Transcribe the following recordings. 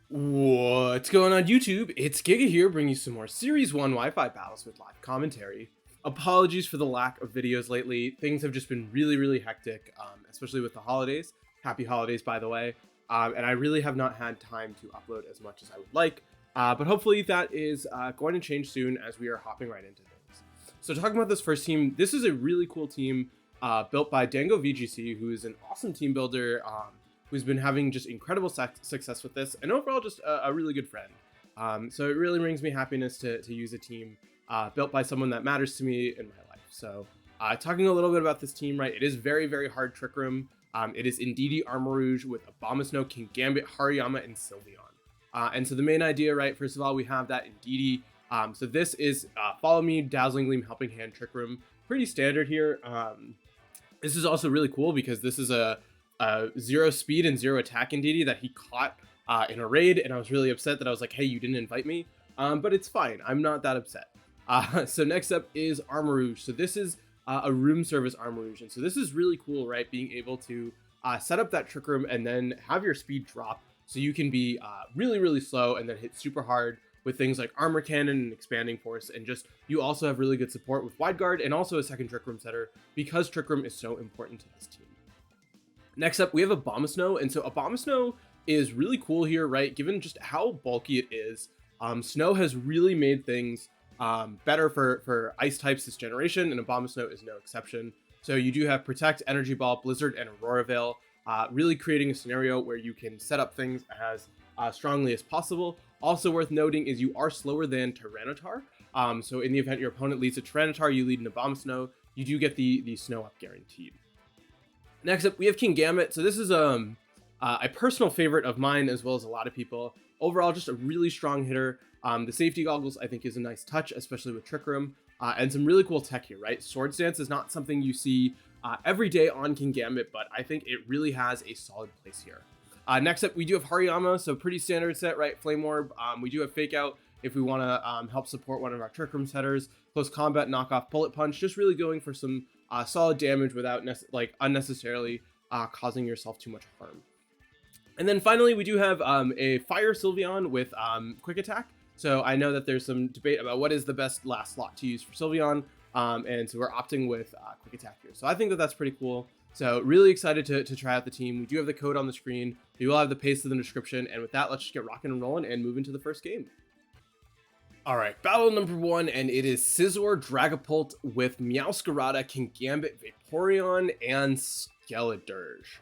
What's going on YouTube? It's Giga here, bringing you some more Series 1 Wi-Fi battles with live commentary. Apologies for the lack of videos lately. Things have just been really hectic, especially with the holidays. Happy holidays, by the way. And I really have not had time to upload as much as I would like. But hopefully that is going to change soon as we are hopping right into things. So talking about this first team, this is a really cool team built by Dango VGC, who is an awesome team builder. Who's been having just incredible success with this, and overall just a really good friend. So it really brings me happiness to use a team built by someone that matters to me in my life. So talking a little bit about this team, right? It is very hard Trick Room. It is Indeedee, Armor Rouge with Abomasnow, King Gambit, Hariyama, and Sylveon. And so the main idea, right? First of all, we have that Indeedee. So this is Follow Me, Dazzling Gleam, Helping Hand, Trick Room. Pretty standard here. This is also really cool because this is a 0 speed and 0 attack Indeedee that he caught in a raid, and I was really upset that I was like, hey, you didn't invite me, but it's fine, I'm not that upset. So next up is Armor Rouge. So this is a room service Armor Rouge, and so this is really cool, right? Being able to set up that Trick Room and then have your speed drop so you can be really slow and then hit super hard with things like Armor Cannon and Expanding Force, and just you also have really good support with Wide Guard and also a second Trick Room setter because Trick Room is so important to this team. Next up, we have Abomasnow, and so Abomasnow is really cool here, right? Given just how bulky it is, Snow has really made things better for ice types this generation, and Abomasnow is no exception. So you do have Protect, Energy Ball, Blizzard, and Aurora Veil, really creating a scenario where you can set up things as strongly as possible. Also worth noting is you are slower than Tyranitar, so in the event your opponent leads a Tyranitar, you lead an Abomasnow, you do get the Snow up guaranteed. Next up, we have King Gambit. So this is a personal favorite of mine as well as a lot of people. Overall, just a really strong hitter. The safety goggles, I think, is a nice touch, especially with Trick Room. And some really cool tech here, right? Swords Dance is not something you see every day on King Gambit, but I think it really has a solid place here. Next up, we do have Hariyama, so pretty standard set, right? Flame Orb. We do have Fake Out if we want to help support one of our Trick Room setters. Close Combat, Knockoff, Bullet Punch, just really going for some solid damage without unnecessarily causing yourself too much harm. And then finally, we do have a Fire Sylveon with Quick Attack. So I know that there's some debate about what is the best last slot to use for Sylveon, and so we're opting with Quick Attack here. So I think that that's pretty cool. So really excited to try out the team. We do have the code on the screen. We will have the paste in the description. And with that, let's just get rocking and rolling and move into the first game. All right, battle number 1, and it is Scizor Dragapult with Meowscarada, King Gambit, Vaporeon, and Skeledirge.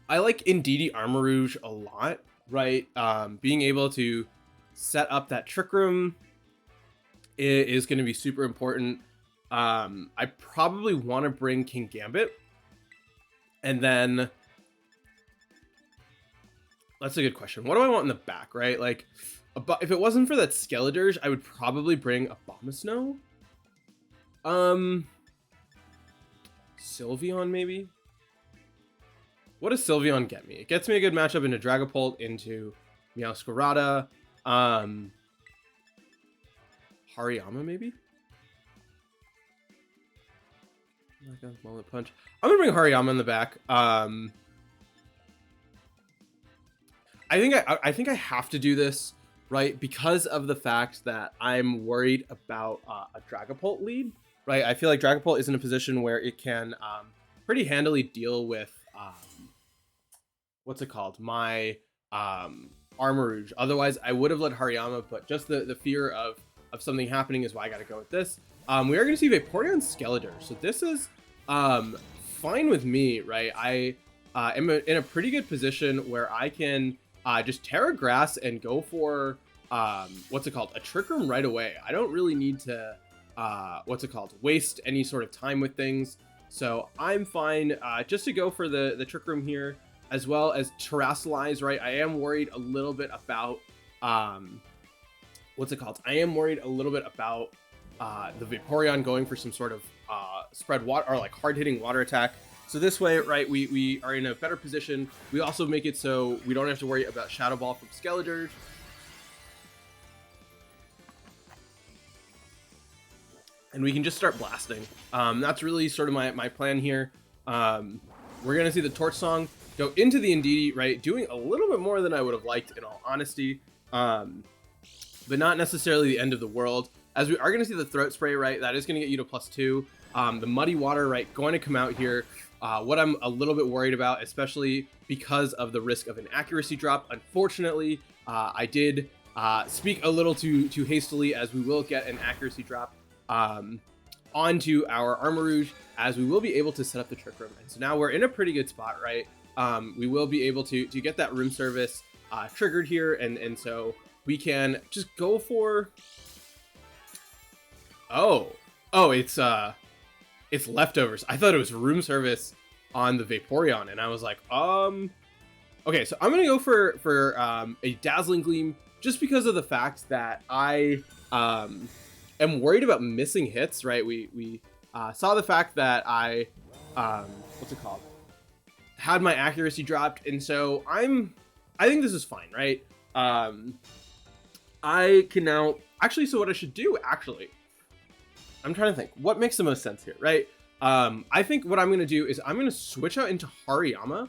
I like Indeedee Armor Rouge a lot, right? Being able to set up that Trick Room is going to be super important. I probably want to bring King Gambit. And then, that's a good question. What do I want in the back, right? Like, if it wasn't for that Skeledirge, I would probably bring Abomasnow. Sylveon, maybe? What does Sylveon get me? It gets me a good matchup into Dragapult, into Meowscarada, Hariyama, maybe? Mullet Punch. I'm gonna bring Hariyama in the back. I think I have to do this, right? Because of the fact that I'm worried about a Dragapult lead, right? I feel like Dragapult is in a position where it can pretty handily deal with what's it called? My Armor Rouge. Otherwise, I would have let Hariyama, but just the fear of something happening is why I got to go with this. We are going to see Vaporeon Skeledirge. So this is fine with me, right? I am in a pretty good position where I can just Terra Grass and go for, what's it called? A Trick Room right away. I don't really need to, waste any sort of time with things. So I'm fine just to go for the Trick Room here, as well as Terrasilize, right? I am worried a little bit about, I am worried a little bit about the Vaporeon going for some sort of spread water or like hard-hitting water attack. So this way, right, we are in a better position. We also make it so we don't have to worry about Shadow Ball from Skeledirge. and we can just start blasting. That's really sort of my plan here. We're gonna see the Torch Song go into the Indeedee, right? Doing a little bit more than I would have liked, in all honesty, but not necessarily the end of the world. As we are gonna see the Throat Spray, right? That is gonna get you to +2. The Muddy Water, right? Going to come out here. What I'm a little bit worried about, especially because of the risk of an accuracy drop. Unfortunately, I did speak a little too hastily, as we will get an accuracy drop onto our Armarouge, as we will be able to set up the Trick Room. And so now we're in a pretty good spot, right? We will be able to get that room service triggered here, and so we can just go for... Oh, it's leftovers. I thought it was room service on the Vaporeon, and I was like, okay, so I'm gonna go for a Dazzling Gleam, just because of the fact that I am worried about missing hits, right? We saw the fact that I what's it called, had my accuracy dropped, and so I think this is fine, right? I can now actually, so what I should do, actually, I'm trying to think what makes the most sense here, right? I think what I'm gonna do is I'm gonna switch out into Hariyama.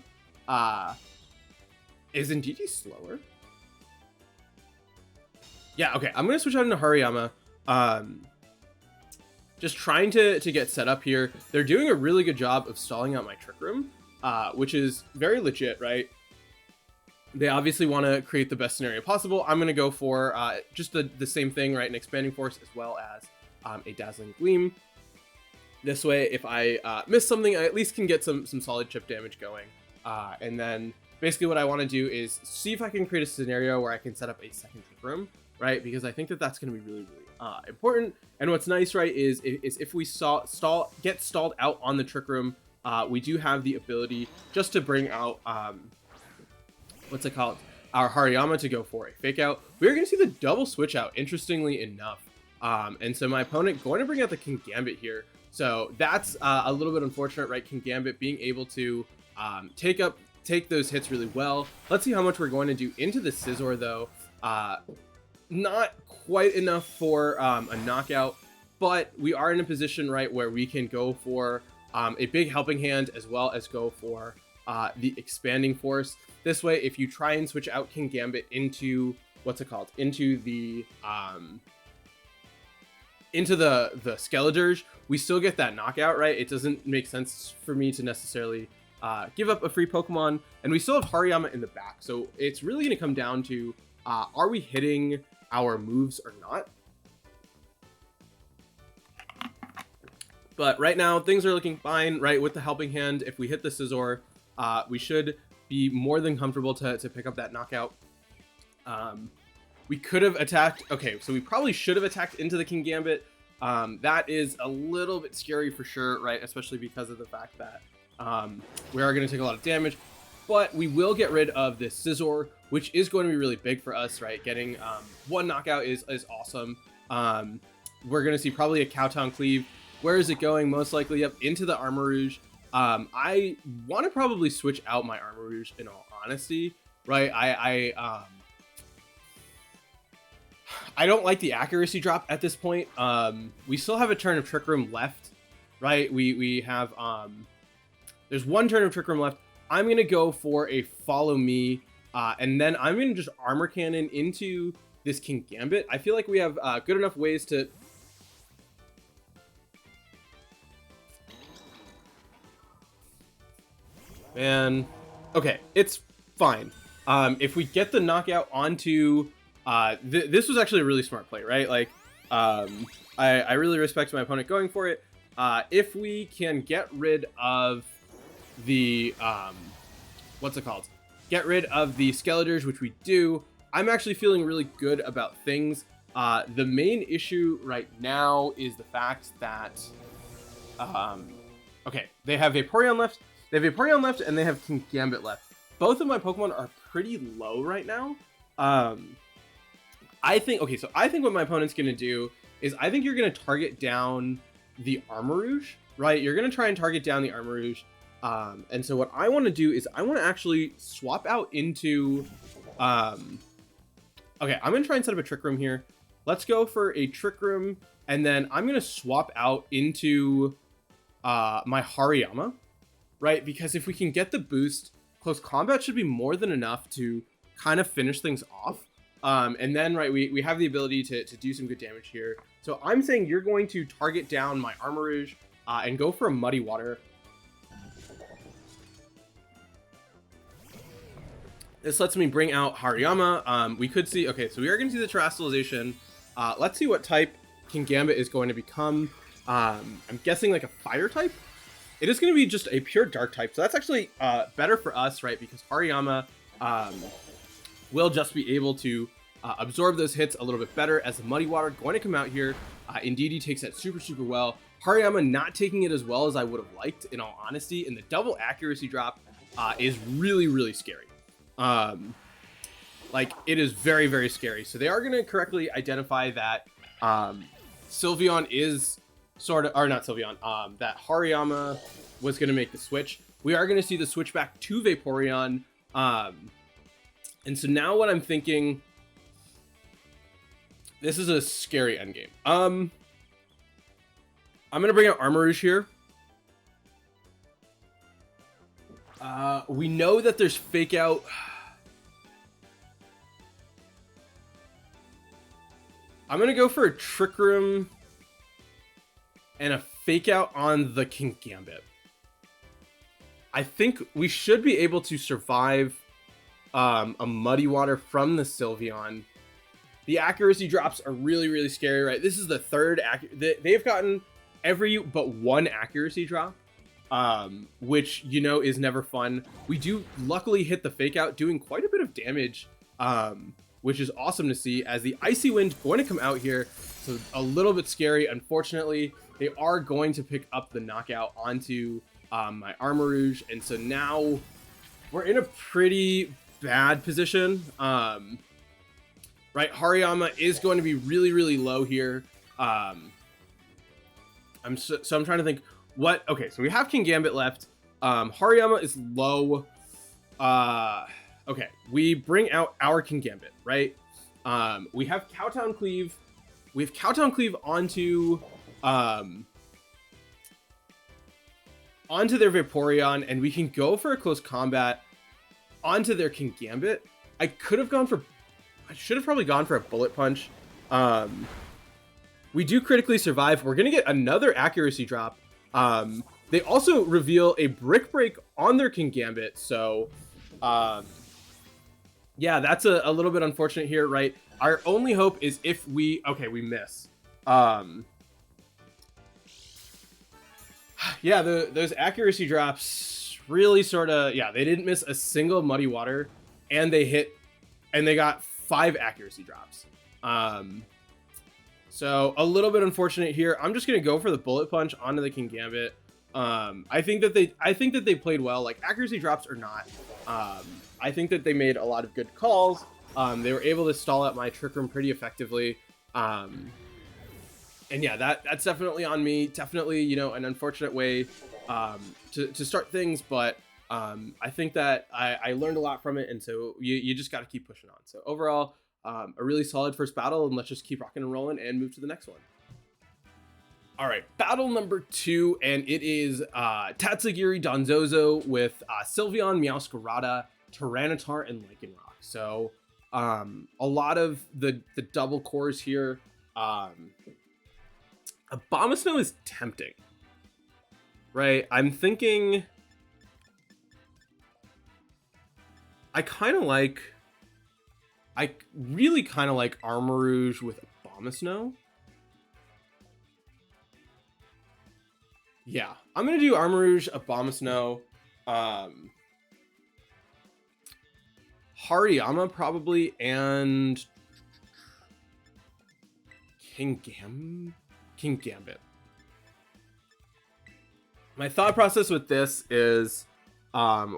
Is Indeedee slower? Yeah, okay, I'm gonna switch out into Hariyama. Just trying to get set up here. They're doing a really good job of stalling out my Trick Room, which is very legit, right? They obviously want to create the best scenario possible. I'm gonna go for just the same thing, right? An Expanding Force, as well as a Dazzling Gleam. This way, if I miss something, I at least can get some solid chip damage going. And then basically what I want to do is see if I can create a scenario where I can set up a second Trick Room, right? Because I think that that's going to be really, really important. And what's nice, right, is if we get stalled out on the Trick Room, we do have the ability just to bring out, what's it called, our Hariyama to go for a Fake Out. We're going to see the double switch out, interestingly enough. And so my opponent going to bring out the Kingambit here. So that's a little bit unfortunate, right? Kingambit being able to take those hits really well. Let's see how much we're going to do into the Scizor, though. Not quite enough for a knockout, but we are in a position, right, where we can go for a big Helping Hand, as well as go for the Expanding Force. This way, if you try and switch out Kingambit into, what's it called, into the Skeledirge, we still get that knockout, right? It doesn't make sense for me to necessarily give up a free Pokemon, and we still have Hariyama in the back. So it's really going to come down to, are we hitting our moves or not? But right now, things are looking fine, right? With the Helping Hand, if we hit the Scizor, we should be more than comfortable to pick up that knockout. We could have attacked. Okay, so we probably should have attacked into the Kingambit. That is a little bit scary for sure, right? Especially because of the fact that we are going to take a lot of damage. But we will get rid of this Scizor, which is going to be really big for us, right? Getting one knockout is awesome. We're going to see probably a Cowtown Cleave. Where is it going? Most likely up into the Armarouge. I want to probably switch out my Armarouge, in all honesty, right? I don't like the accuracy drop at this point. We still have a turn of Trick Room left, right? We have there's one turn of Trick Room left. I'm gonna go for a Follow Me, and then I'm gonna just Armor Cannon into this Kingambit. I feel like we have good enough ways to. Man, okay, it's fine. If we get the knockout onto, this was actually a really smart play, right? Like, I really respect my opponent going for it. If we can get rid of the, what's it called? Get rid of the Skeledirge, which we do. I'm actually feeling really good about things. The main issue right now is the fact that, okay, they have Vaporeon left. They have Vaporeon left, and they have Kingambit left. Both of my Pokemon are pretty low right now. I think what my opponent's going to do is I think you're going to target down the Armarouge, right? You're going to try and target down the Armarouge. And so what I want to do is I want to actually swap out into... okay, I'm going to try and set up a Trick Room here. Let's go for a Trick Room And then I'm going to swap out into my Hariyama, right? Because if we can get the boost, close combat should be more than enough to kind of finish things off. And then, right, we have the ability to do some good damage here. So I'm saying you're going to target down my Armarouge and go for a Muddy Water. This lets me bring out Hariyama. We could see, okay, so we are going to see the Terastallization. Let's see what type Kingambit is going to become. I'm guessing like a fire type. It is going to be just a pure dark type. So that's actually better for us, right? Because Hariyama will just be able to absorb those hits a little bit better as the Muddy Water going to come out here. Indeed, he takes that super, super well. Hariyama not taking it as well as I would have liked, in all honesty. And the double accuracy drop is really, really scary. Like, it is very, very scary. So they are going to correctly identify that Sylveon is sort of, or not Sylveon, that Hariyama was going to make the switch. We are going to see the switch back to Vaporeon. And so now what I'm thinking, this is a scary endgame. I'm going to bring out Armarouge here. We know that there's Fake Out. I'm going to go for a Trick Room and a Fake Out on the Kingambit. I think we should be able to survive a Muddy Water from the Sylveon. The accuracy drops are really, really scary, right? This is the third they've gotten every but one accuracy drop, which, you know, is never fun. We do luckily hit the Fake Out, doing quite a bit of damage, which is awesome to see, as the Icy Wind going to come out here. So a little bit scary. Unfortunately, they are going to pick up the knockout onto my Armarouge. And so now we're in a pretty bad position. Right, Hariyama is going to be really, really low here. I'm trying to think what. Okay, so we have Kingambit left. Hariyama is low. Okay, we bring out our Kingambit, right? We have Cowtown Cleave. We have Cowtown Cleave onto their Vaporeon, and we can go for a close combat onto their Kingambit. I should have probably gone for a Bullet Punch. We do critically survive. We're going to get another accuracy drop. They also reveal a Brick Break on their Kingambit. So, yeah, that's a little bit unfortunate here, right? Our only hope is if we miss. Yeah, those accuracy drops really sort of, yeah, they didn't miss a single Muddy Water, and they got 5 accuracy drops. So a little bit unfortunate here. I'm just gonna go for the Bullet Punch onto the Kingambit. I think that they played well, like accuracy drops or not. I think that they made a lot of good calls. They were able to stall out my Trick Room pretty effectively. And yeah, that's definitely on me. Definitely, you know, an unfortunate way to start things, but I think that I learned a lot from it, and so you just got to keep pushing on. So overall, a really solid first battle, and let's just keep rocking and rolling and move to the next one. All right, battle number 2, and it is Tatsugiri Donzozo with Sylveon, Meowscarada, Tyranitar, and Lycanroc. So a lot of the double cores here. Abomasnow is tempting, right? I'm thinking I really kind of like Armarouge with Abomasnow. Yeah, I'm gonna do Armarouge, Abomasnow, Hariyama probably, and Kingambit. My thought process with this is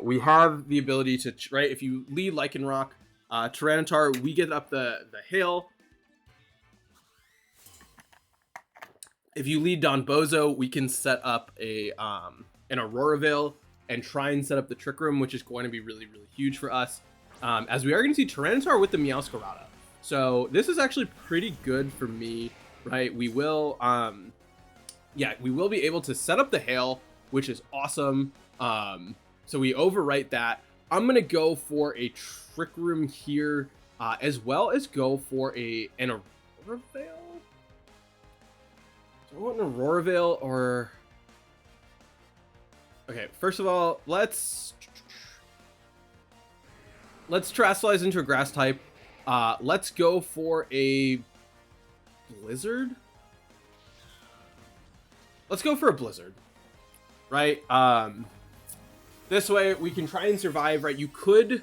we have the ability to, right, if you lead Lycanroc, Tyranitar, we get up the hill. If you lead Donbozo, we can set up an Aurora Veil and try and set up the Trick Room, which is going to be really, really huge for us. As we are going to see Tyranitar with the Meowscarada. So this is actually pretty good for me. right? We will, yeah, we will be able to set up the hail, which is awesome. So we overwrite that. I'm gonna go for a Trick Room here, as well as go for an Aurora Veil. Do I want an Aurora Veil or? Okay, first of all, let's Terastallize into a grass type. Let's go for a Blizzard. Let's go for a Blizzard, right? This way we can try and survive, right? You could,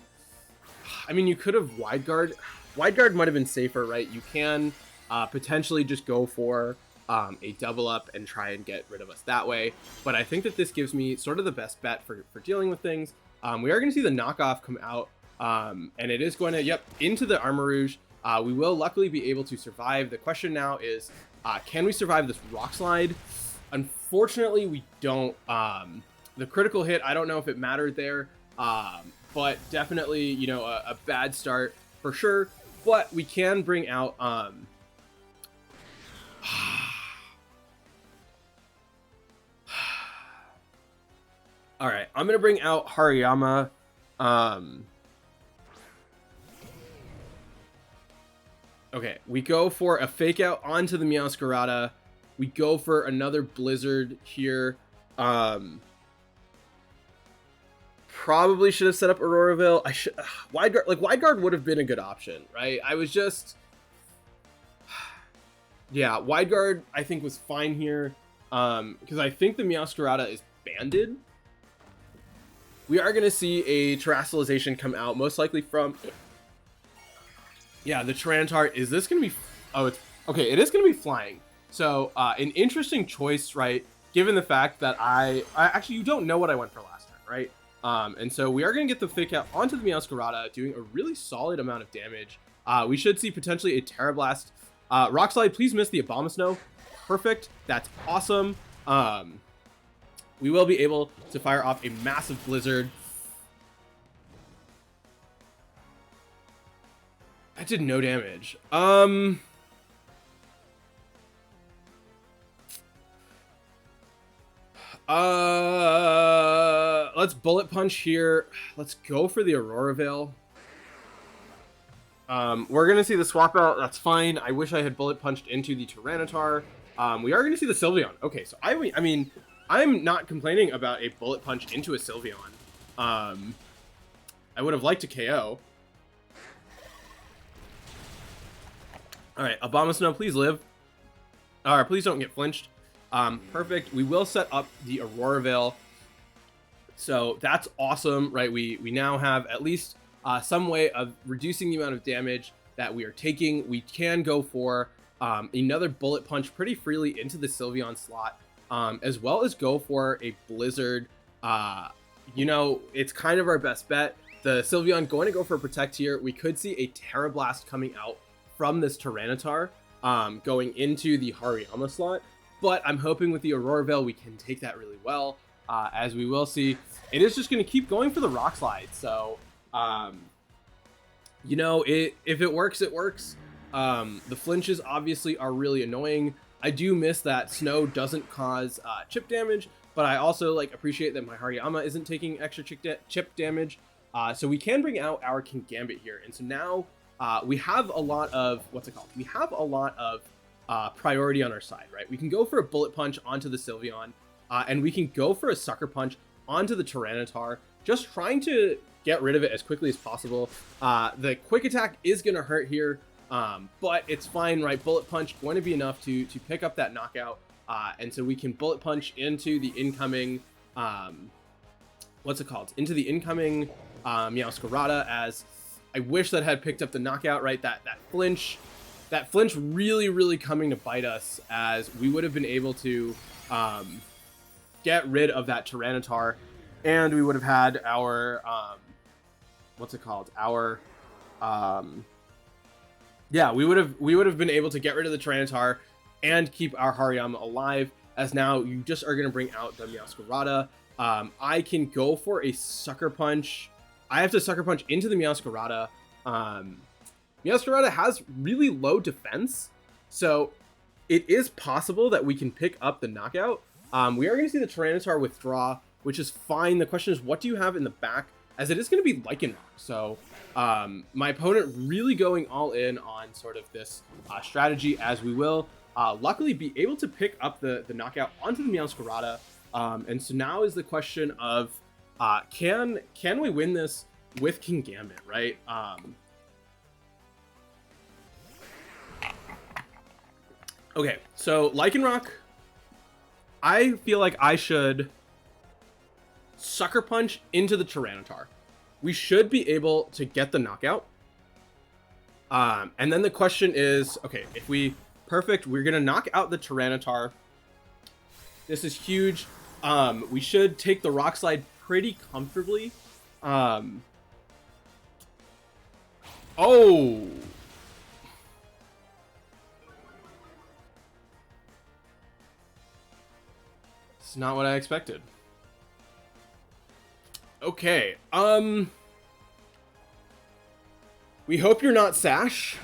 I mean, you could have Wide Guard. Wide Guard might have been safer, right? You can potentially just go for a double up and try and get rid of us that way. But I think that this gives me sort of the best bet for dealing with things. We are going to see the knockoff come out, and it is going to, yep, into the Armor Rouge. We will luckily be able to survive. The question now is, can we survive this Rock Slide? Unfortunately, we don't. The critical hit, I don't know if it mattered there, but definitely, you know, a bad start for sure. But we can bring out. All right, I'm gonna bring out Hariyama. Okay, we go for a fake out onto the Meowscarada. We go for another Blizzard here. Probably should have set up Aurora Veil. I should Wide Guard would have been a good option, right? I was just, yeah, Wide Guard I think was fine here, because I think the Meowscarada is banded. We are gonna see a Terastallization come out, most likely from, yeah, the Tyranitar. Is this gonna be? Oh, it's okay. It is gonna be flying. So an interesting choice, right? Given the fact that I actually, you don't know what I went for last time, right? And so we are going to get the fake out onto the Meowscarada, doing a really solid amount of damage. We should see potentially a Terra Blast. Rock Slide, please miss the Abomasnow. Perfect. That's awesome. We will be able to fire off a massive Blizzard. That did no damage. Let's Bullet Punch here. Let's go for the Aurora Veil. We're gonna see the swap out. That's fine. I wish I had Bullet Punched into the Tyranitar. We are gonna see the Sylveon. Okay, so I mean, I'm not complaining about a Bullet Punch into a Sylveon. I would have liked to KO. All right, Abomasnow, please live. Please don't get flinched. Perfect. We will set up the Aurora Veil. So that's awesome, right? We now have at least some way of reducing the amount of damage that we are taking. We can go for another Bullet Punch pretty freely into the Sylveon slot, as well as go for a Blizzard. You know, it's kind of our best bet. The Sylveon going to go for a Protect here. We could see a Terra Blast coming out from this Tyranitar, going into the Hariyama slot. But I'm hoping with the Aurora Veil we can take that really well. As we will see, it is just going to keep going for the Rock Slide. So, you know, if it works, it works. The flinches obviously are really annoying. I do miss that snow doesn't cause chip damage, but I also appreciate that my Hariyama isn't taking extra chip damage. So we can bring out our King Gambit here. And so now we have a lot of, we have a lot of priority on our side, right? We can go for a Bullet Punch onto the Sylveon, and we can go for a Sucker Punch onto the Tyranitar, just trying to get rid of it as quickly as possible. The Quick Attack is going to hurt here, but it's fine, right? Bullet Punch going to be enough to pick up that knockout, and so we can Bullet Punch into the incoming, into the incoming Meowscarada, as I wish that had picked up the knockout, right? That flinch really coming to bite us, as we would have been able to get rid of that Tyranitar, and we would have had our yeah, we would have been able to get rid of the Tyranitar and keep our Hariyama alive, as now you just are going to bring out the Meowscarada. I can go for a Sucker Punch. I have to Sucker Punch into the Meowscarada. Meowscarada has really low defense, so it is possible that we can pick up the knockout. We are going to see the Tyranitar withdraw, which is fine. The question is, what do you have in the back? As it is going to be Lycanroc. So my opponent really going all in on sort of this strategy, as we will luckily be able to pick up the knockout onto the Meowscarada. And so now is the question of, can we win this with Kingambit, right? Okay, so Lycanroc, I feel like I should Sucker Punch into the Tyranitar. We should be able to get the knockout. And then the question is, okay, if we... Perfect, we're going to knock out the Tyranitar. This is huge. We should take the Rock Slide pretty comfortably. Oh! It's not what I expected. Okay, we hope you're not Sash.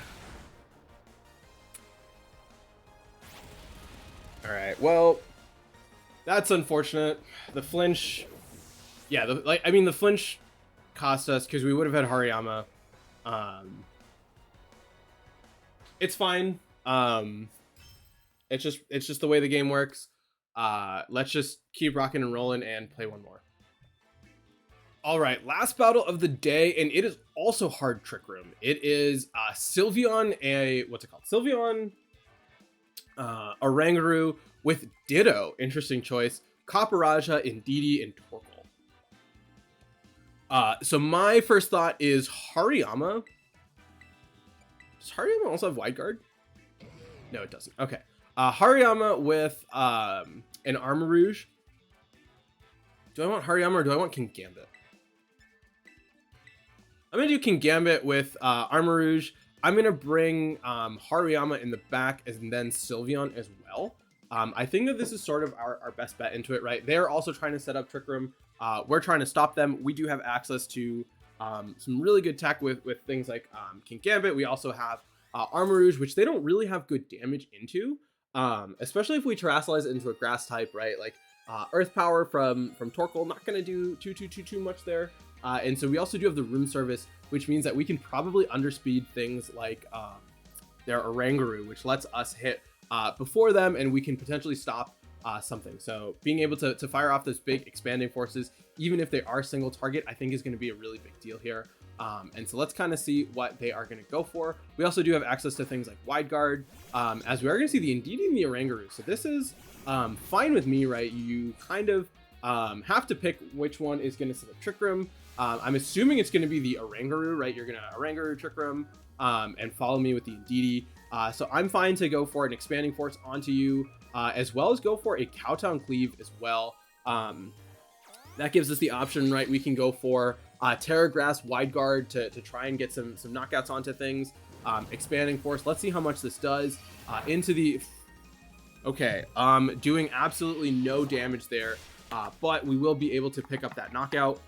Alright, well, that's unfortunate. The flinch, yeah, the flinch cost us because we would have had Hariyama. It's fine. It's just the way the game works. Let's just keep rocking and rolling and play one more. All right, last battle of the day, and it is also hard Trick Room. It is Sylveon, Sylveon, Oranguru with Ditto. Interesting choice. Copperajah, Indeedee, and Torkoal. So my first thought is Hariyama. Does Hariyama also have Wide Guard? No, it doesn't. Okay. Hariyama with an Armarouge. Do I want Hariyama or do I want Kingambit? I'm going to do Kingambit with Armarouge. I'm going to bring Hariyama in the back and then Sylveon as well. I think that this is sort of our best bet into it, right? They're also trying to set up Trick Room. We're trying to stop them. We do have access to some really good tech with things like Kingambit. We also have Armarouge, which they don't really have good damage into, especially if we Terrasilize it into a grass type, right? Like Earth Power from Torkoal, not going to do too much there. And so we also do have the Room Service, which means that we can probably underspeed things like their Oranguru, which lets us hit before them, and we can potentially stop something. So being able to fire off those big expanding forces, even if they are single target, I think is going to be a really big deal here. And so let's kind of see what they are going to go for. We also do have access to things like Wide Guard, as we are going to see the Indeedee and the Oranguru. So this is fine with me, right? You kind of have to pick which one is going to set up Trick Room. I'm assuming it's going to be the Oranguru, right? You're going to Oranguru Trick Room and follow me with the Indeedee. So I'm fine to go for an Expanding Force onto you, as well as go for a Cowtown Cleave as well. That gives us the option, right? We can go for Terra Grass, Wide Guard to try and get some knockouts onto things. Expanding Force. Let's see how much this does. Into the... Okay, doing absolutely no damage there, but we will be able to pick up that knockout.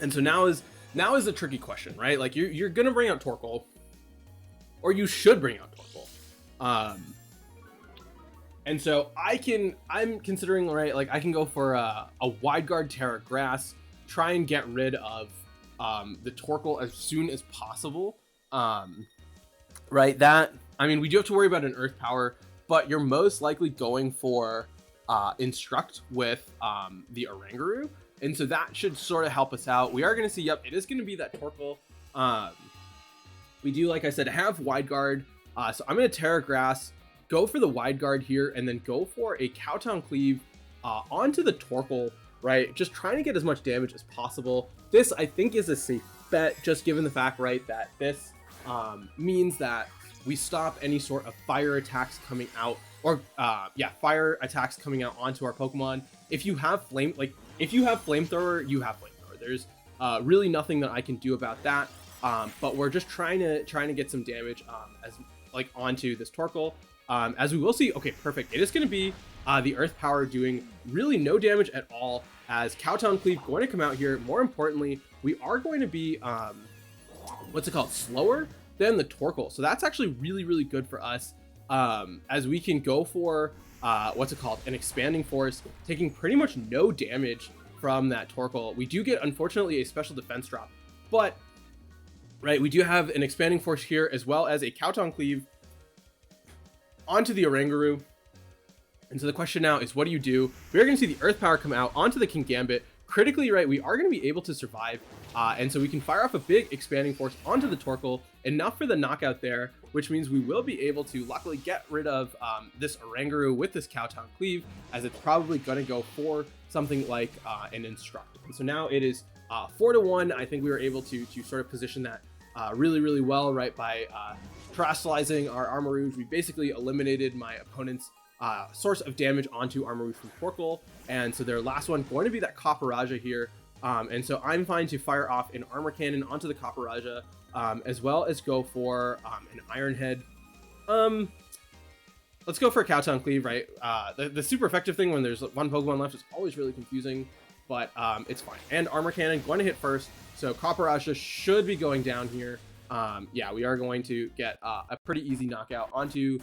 And so now is the tricky question, right? Like you're gonna bring out Torkoal, or you should bring out Torkoal. And so I'm considering, right, like I can go for a Wide Guard Terra Grass, try and get rid of the Torkoal as soon as possible. Right, that, I mean, we do have to worry about an Earth Power, but you're most likely going for Instruct with the Oranguru. And so that should sort of help us out. We are going to see, yep, it is going to be that Torkoal. We do, like I said, have Wide Guard. So I'm going to Terra Grass, go for the Wide Guard here, and then go for a Cowtown Cleave onto the Torkoal, right? Just trying to get as much damage as possible. This, I think, is a safe bet, just given the fact, right, that this means that we stop any sort of fire attacks coming out, or fire attacks coming out onto our Pokemon. If you have if you have Flamethrower, you have Flamethrower. There's really nothing that I can do about that. But we're just trying to get some damage onto this Torkoal. As we will see, okay, perfect. It is going to be the Earth Power doing really no damage at all, as Cowtown Cleave going to come out here. More importantly, we are going to be what's it called, slower than the Torkoal. So that's actually really, really good for us, as we can go for what's it called, an expanding force, taking pretty much no damage from that Torkoal. We do get, unfortunately, a special defense drop, but right, we do have an expanding force here, as well as a Cowton Cleave onto the Oranguru. And so the question now is, what do you do? We're going to see the Earth Power come out onto the King Gambit. Critically, right, we are going to be able to survive. And so we can fire off a big expanding force onto the Torkoal, enough for the knockout there, which means we will be able to luckily get rid of this Oranguru with this Cowton Cleave, as it's probably going to go for something like an Instruct. And so now it is 4-1. I think we were able to sort of position that really, really well, right, by terastallizing our Armarouge. We basically eliminated my opponent's source of damage onto Armarouge from Torkoal, and so their last one going to be that Copperaja here. And so I'm fine to fire off an Armor Cannon onto the Copperaja, as well as go for an Iron Head. Let's go for a Cowton Cleave, right? The super effective thing when there's one Pokemon left is always really confusing, but it's fine. And Armor Cannon going to hit first, so Copperaja should be going down here. Yeah, we are going to get a pretty easy knockout onto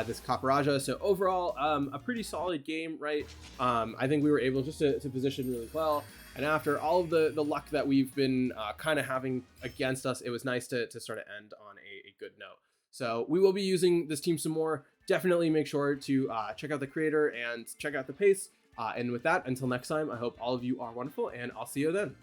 this Copperaja. So overall, a pretty solid game, right? I think we were able just to position really well. And after all of the luck that we've been kind of having against us, it was nice to sort of end on a good note. So we will be using this team some more. Definitely make sure to check out the creator and check out the pace. And with that, until next time, I hope all of you are wonderful, and I'll see you then.